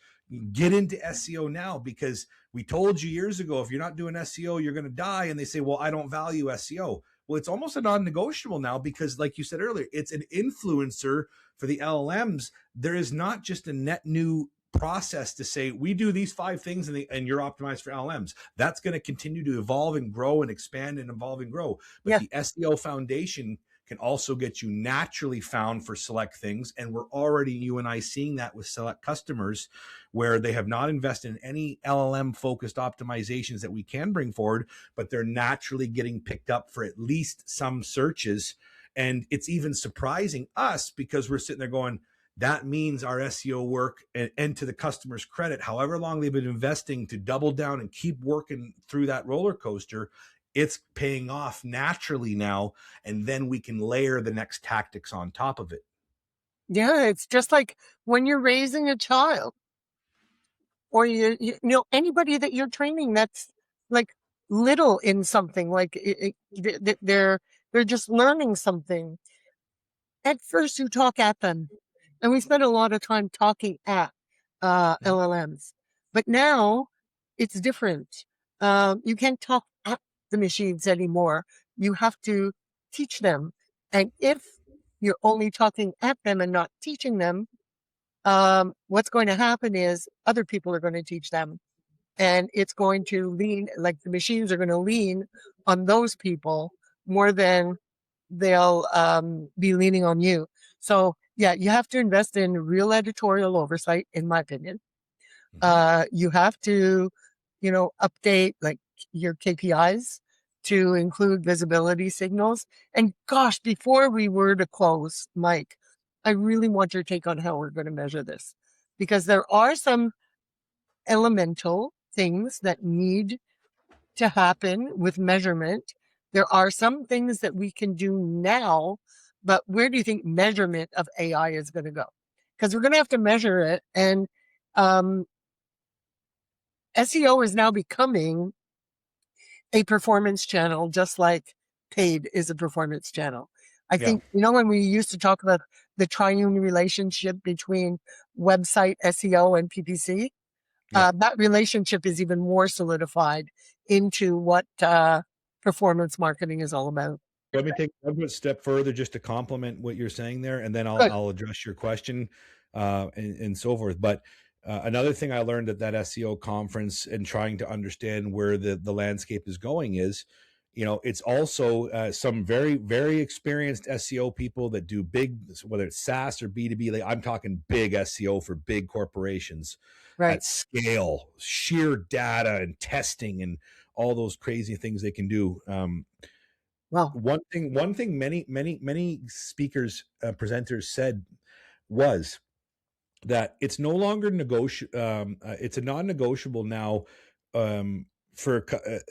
[SPEAKER 3] get into SEO now, because we told you years ago, if you're not doing SEO, you're going to die. And they say, well, I don't value SEO. Well, it's almost a non-negotiable now, because like you said earlier, it's an influencer for the LLMs. There is not just a net new process to say, we do these 5 things and you're optimized for LLMs. That's going to continue to evolve and grow and expand and evolve and grow. But the SEO foundation can also get you naturally found for select things. And we're already, you and I, seeing that with select customers where they have not invested in any LLM focused optimizations that we can bring forward, but they're naturally getting picked up for at least some searches. And it's even surprising us, because we're sitting there going, that means our SEO work, and to the customer's credit, however long they've been investing to double down and keep working through that roller coaster, it's paying off naturally now. And then we can layer the next tactics on top of it.
[SPEAKER 4] Yeah, it's just like when you're raising a child, or you know, anybody that you're training that's like little in something, like they're just learning something. At first you talk at them, and we spend a lot of time talking at LLMs, but now it's different. You can't talk at the machines anymore. You have to teach them. And if you're only talking at them and not teaching them, what's going to happen is other people are going to teach them. And it's going to lean, like the machines are going to lean on those people more than they'll be leaning on you. So yeah, you have to invest in real editorial oversight, in my opinion. You have to, update like your KPIs to include visibility signals. And gosh, before we were to close, Mike, I really want your take on how we're going to measure this, because there are some elemental things that need to happen with measurement. There are some things that we can do now, but where do you think measurement of AI is going to go? Because we're going to have to measure it. And SEO is now becoming a performance channel, just like paid is a performance channel. I
[SPEAKER 3] Yeah.
[SPEAKER 4] think, when we used to talk about the triune relationship between website SEO and PPC,
[SPEAKER 3] Yeah.
[SPEAKER 4] that relationship is even more solidified into what performance marketing is all about.
[SPEAKER 3] Let me take a step further just to complement what you're saying there, and then
[SPEAKER 4] Good.
[SPEAKER 3] I'll address your question and so forth. But another thing I learned at that SEO conference and trying to understand where the landscape is going is, it's also some very, very experienced SEO people that do big, whether it's SaaS or B2B. Like I'm talking big SEO for big corporations
[SPEAKER 4] Right.
[SPEAKER 3] at scale, sheer data and testing and all those crazy things they can do.
[SPEAKER 4] Well,
[SPEAKER 3] One thing many speakers, presenters said was that it's no longer negotiable. It's a non-negotiable now, for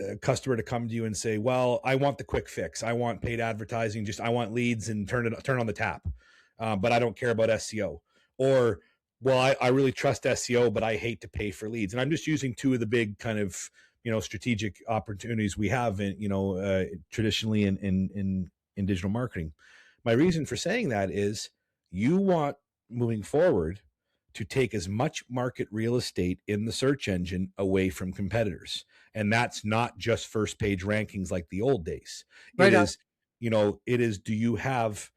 [SPEAKER 3] a customer to come to you and say, well, I want the quick fix, I want paid advertising, just I want leads and turn on the tap, but I don't care about SEO. Or, well, I really trust SEO but I hate to pay for leads. And I'm just using two of the big kind of strategic opportunities we have in traditionally in digital marketing. My reason for saying that is you want, moving forward, to take as much market real estate in the search engine away from competitors. And that's not just first page rankings like the old days.
[SPEAKER 4] right
[SPEAKER 3] It
[SPEAKER 4] on.
[SPEAKER 3] is, do you have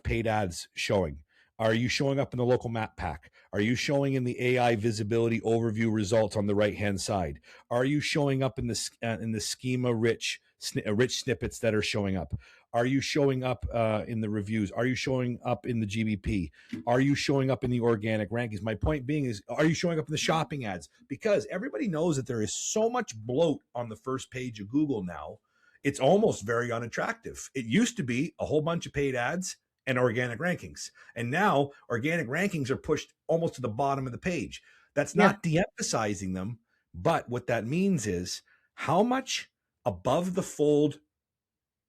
[SPEAKER 3] paid ads showing? Are you showing up in the local map pack? Are you showing in the AI visibility overview results on the right hand side? Are you showing up in the schema rich snippets that are showing up? Are you showing up in the reviews? Are you showing up in the GBP? Are you showing up in the organic rankings? My point being is, are you showing up in the shopping ads? Because everybody knows that there is so much bloat on the first page of Google now, it's almost very unattractive. It used to be a whole bunch of paid ads and organic rankings. And now organic rankings are pushed almost to the bottom of the page. That's
[SPEAKER 4] Yeah.
[SPEAKER 3] not de-emphasizing them, but what that means is how much above the fold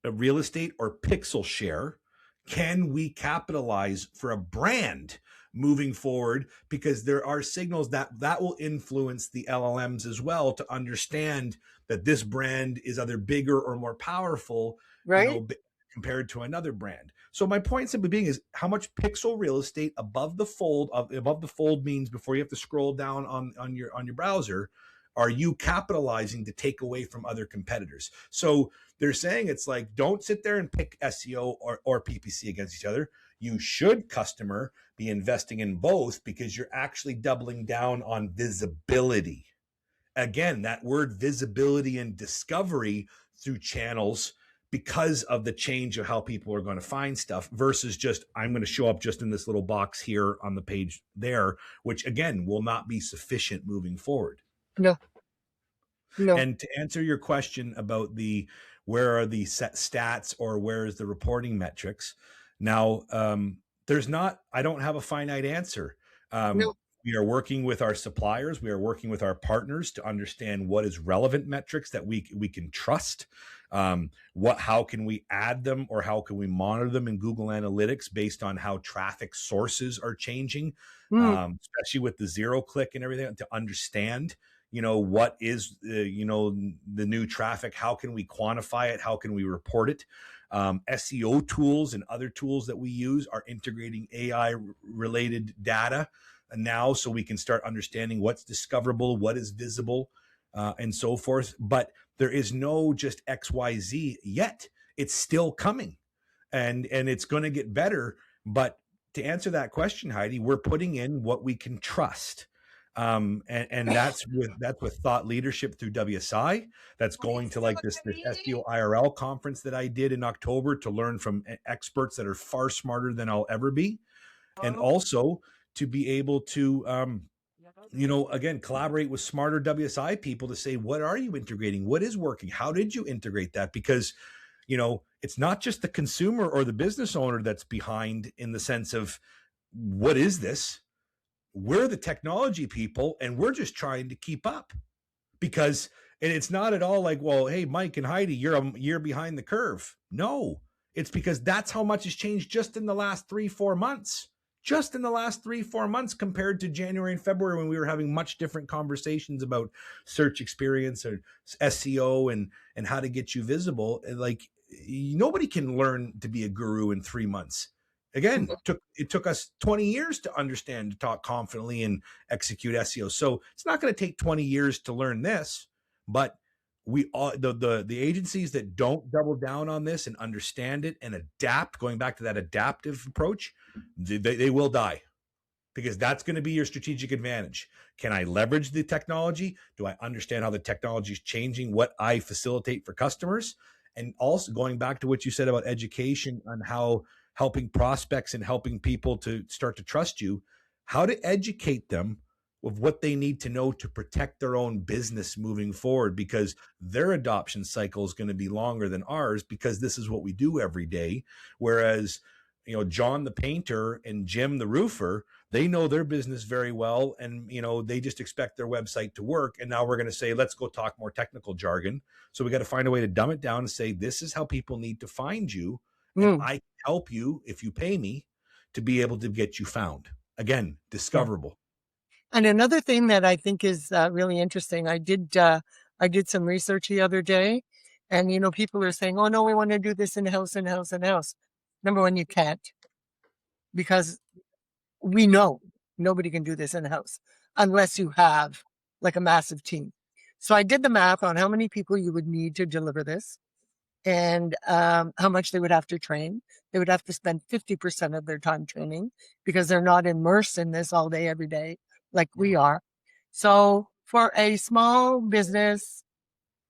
[SPEAKER 3] real estate or pixel share can we capitalize for a brand moving forward, because there are signals that will influence the LLMs as well to understand that this brand is either bigger or more powerful,
[SPEAKER 4] Right.
[SPEAKER 3] compared to another brand. So my point simply being is how much pixel real estate above the fold, means before you have to scroll down on your browser, are you capitalizing to take away from other competitors? So they're saying it's like, don't sit there and pick SEO or PPC against each other. You should, customer, be investing in both, because you're actually doubling down on visibility. Again, that word visibility and discovery through channels, because of the change of how people are going to find stuff versus just, I'm going to show up just in this little box here on the page there, which again will not be sufficient moving forward.
[SPEAKER 4] No. No.
[SPEAKER 3] And to answer your question about where are the set stats or where is the reporting metrics? Now, I don't have a finite answer.
[SPEAKER 4] No.
[SPEAKER 3] We are working with our suppliers. We are working with our partners to understand what is relevant metrics that we can trust. How can we add them, or how can we monitor them in Google Analytics based on how traffic sources are changing,
[SPEAKER 4] Mm.
[SPEAKER 3] especially with the zero click and everything, to understand what is the new traffic, how can we quantify it, how can we report it. SEO tools and other tools that we use are integrating AI related data now, so we can start understanding what's discoverable, what is visible, and so forth. But there is no just XYZ yet. It's still coming, and it's going to get better. But to answer that question, Heidi, we're putting in what we can trust. And that's with thought leadership through WSI. That's going to like this SEO IRL conference that I did in October to learn from experts that are far smarter than I'll ever be. And also to be able to, again, collaborate with smarter WSI people to say, what are you integrating? What is working? How did you integrate that? Because, it's not just the consumer or the business owner that's behind, in the sense of, what is this? We're the technology people and we're just trying to keep up, because, and it's not at all like, well, hey, Mike and Heidi, you're a year behind the curve. No, it's because that's how much has changed just in the last 3-4 months. just in the last 3-4 months compared to January and February, when we were having much different conversations about search experience or SEO and how to get you visible. Like, nobody can learn to be a guru in 3 months. Again, it took us 20 years to understand, to talk confidently and execute SEO. So it's not going to take 20 years to learn this, but we all, the agencies that don't double down on this and understand it and adapt, going back to that adaptive approach, they will die, because that's going to be your strategic advantage. Can I leverage the technology? Do I understand how the technology is changing what I facilitate for customers? And also, going back to what you said about education on how helping prospects and helping people to start to trust you, how to educate them of what they need to know to protect their own business moving forward, because their adoption cycle is going to be longer than ours, because this is what we do every day. Whereas, John the painter and Jim the roofer, they know their business very well, and they just expect their website to work. And now we're going to say, let's go talk more technical jargon. So we got to find a way to dumb it down and say, this is how people need to find you, and I can help you, if you pay me, to be able to get you found. Again, discoverable.
[SPEAKER 4] And another thing that I think is really interesting, I did some research the other day, and people are saying, "Oh no, we want to do this in-house, in-house, in-house." Number one, you can't, because we know nobody can do this in-house unless you have like a massive team. So I did the math on how many people you would need to deliver this, and how much they would have to train. They would have to spend 50% of their time training, because they're not immersed in this all day, every day, like we are. So for a small business,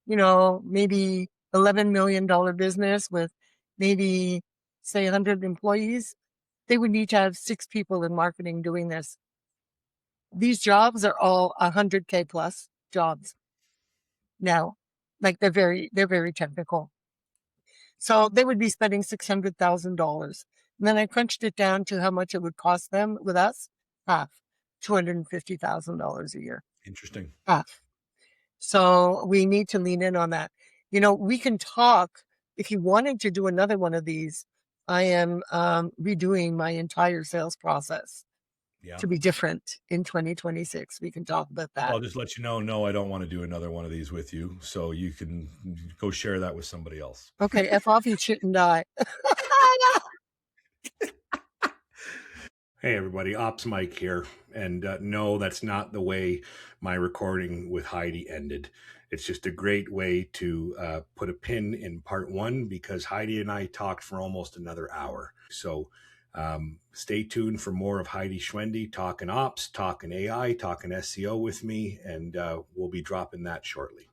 [SPEAKER 4] maybe $11 million business with maybe, say, 100 employees, they would need to have 6 people in marketing doing this. These jobs are all 100K plus jobs now. Like, they're very technical. So they would be spending $600,000. And then I crunched it down to how much it would cost them with us. Half, $250,000 a year.
[SPEAKER 3] Interesting.
[SPEAKER 4] Half. So we need to lean in on that. We can talk. If you wanted to do another one of these, I am redoing my entire sales process to be different in 2026. We can talk about that.
[SPEAKER 3] I'll just let you know, no, I don't want to do another one of these with you. So you can go share that with somebody else.
[SPEAKER 4] Okay, F off, you shouldn't die.
[SPEAKER 3] Hey everybody, Ops Mike here. And no, that's not the way my recording with Heidi ended. It's just a great way to put a pin in part 1, because Heidi and I talked for almost another hour. So stay tuned for more of Heidi Schwende talking ops, talking AI, talking SEO with me, and we'll be dropping that shortly.